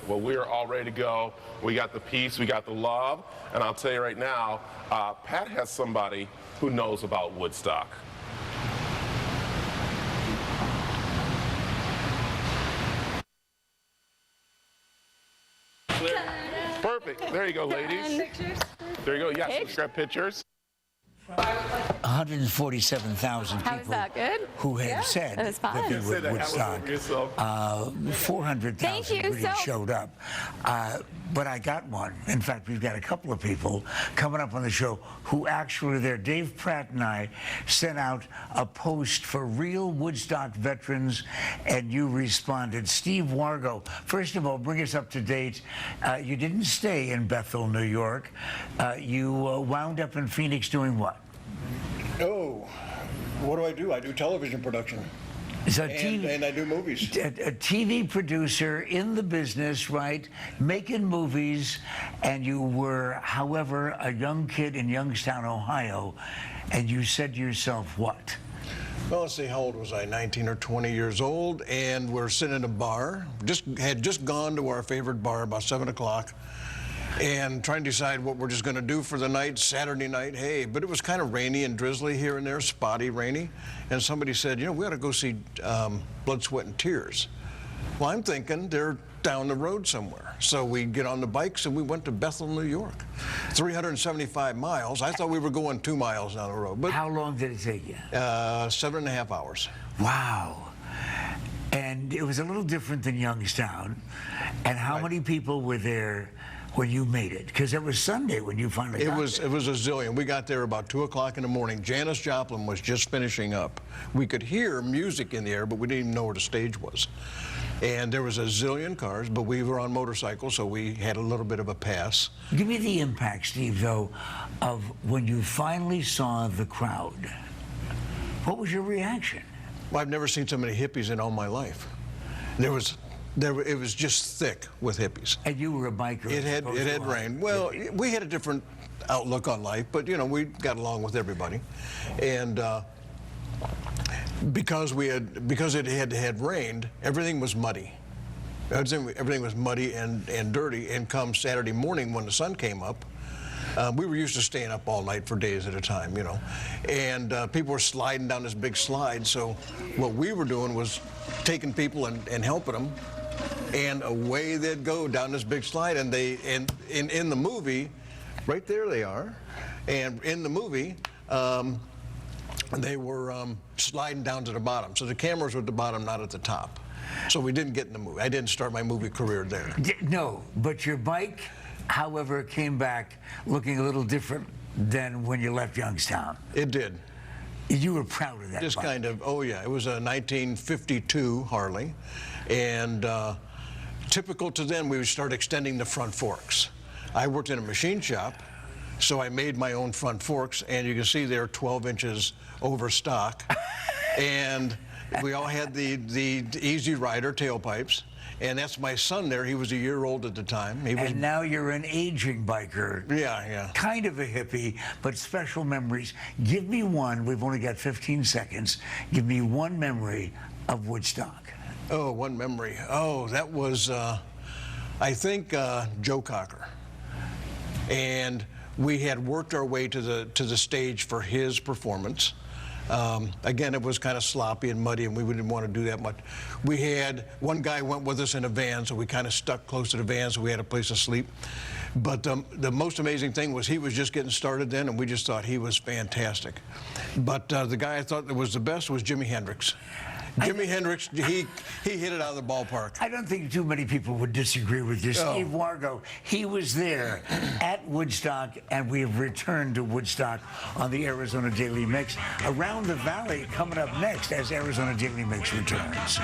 Well, we are all ready to go. We got the peace, we got the love, and I'll tell you right now, Pat has somebody who knows about Woodstock. Perfect. There you go, ladies. There you go. Yes, let's grab pictures. 147,000 people who have said that they were at Woodstock. 400,000 really showed up. But I got one. In fact, we've got a couple of people coming up on the show who actually there. Dave Pratt and I sent out a post for real Woodstock veterans, and you responded. Steve Wargo, first of all, bring us up to date. You didn't stay in Bethel, New York. You wound up in Phoenix doing what? Oh, what do? I do television production. So and I do movies. A TV producer in the business, right? Making movies, and you were, however, a young kid in Youngstown, Ohio, and you said to yourself, what? Well, let's see, how old was I? 19 or 20 years old, and we're sitting in a bar. Had just gone to our favorite bar about 7 o'clock. And trying to decide what we're just going to do for the night, Saturday night, hey, but it was kind of rainy and drizzly here and there, spotty rainy, and somebody said, you know, we ought to go see Blood, Sweat, and Tears. Well, I'm thinking they're down the road somewhere. So we get on the bikes and we went to Bethel, New York. 375 miles. I thought we were going 2 miles down the road. But how long did it take you? 7.5 hours. Wow. And it was a little different than Youngstown. And how many people were there when you made it? Because it was Sunday when you finally got there. It was a zillion. We got there about 2 o'clock in the morning. Janis Joplin was just finishing up. We could hear music in the air, but we didn't even know where the stage was. And there was a zillion cars, but we were on motorcycles, so we had a little bit of a pass. Give me the impact, Steve, though, of when you finally saw the crowd. What was your reaction? Well, I've never seen so many hippies in all my life. It was just thick with hippies. And you were a biker. It had rained. Well, we had a different outlook on life, but you know, we got along with everybody. And because it had rained, everything was muddy. Everything was muddy and dirty. And come Saturday morning when the sun came up, we were used to staying up all night for days at a time, you know. And people were sliding down this big slide. So what we were doing was taking people and helping them. And away they'd go down this big slide, and in the movie, right there they are, and in the movie, they were sliding down to the bottom. So the cameras were at the bottom, not at the top. So we didn't get in the movie. I didn't start my movie career there. No, but your bike, however, came back looking a little different than when you left Youngstown. It did. You were proud of that Just bike. kind of, oh yeah, it was a 1952 Harley, and typical to then, we would start extending the front forks. I worked in a machine shop, so I made my own front forks, and you can see they're 12 inches over stock. And we all had the Easy Rider tailpipes, and that's my son there. He was a year old at the time. And now you're an aging biker. Yeah. Kind of a hippie, but special memories. Give me one. We've only got 15 seconds. Give me one memory of Woodstock. Oh, one memory. Oh, that was, I think, Joe Cocker. And we had worked our way to the stage for his performance. Again, it was kind of sloppy and muddy, and we didn't want to do that much. We had, one guy went with us in a van, so we kind of stuck close to the van, so we had a place to sleep. But the most amazing thing was he was just getting started then, and we just thought he was fantastic. But the guy I thought that was the best was Jimi Hendrix. Jimi Hendrix, he hit it out of the ballpark. I don't think too many people would disagree with you. Oh. Steve Wargo, he was there at Woodstock, and we have returned to Woodstock on the Arizona Daily Mix. Around the Valley coming up next as Arizona Daily Mix returns.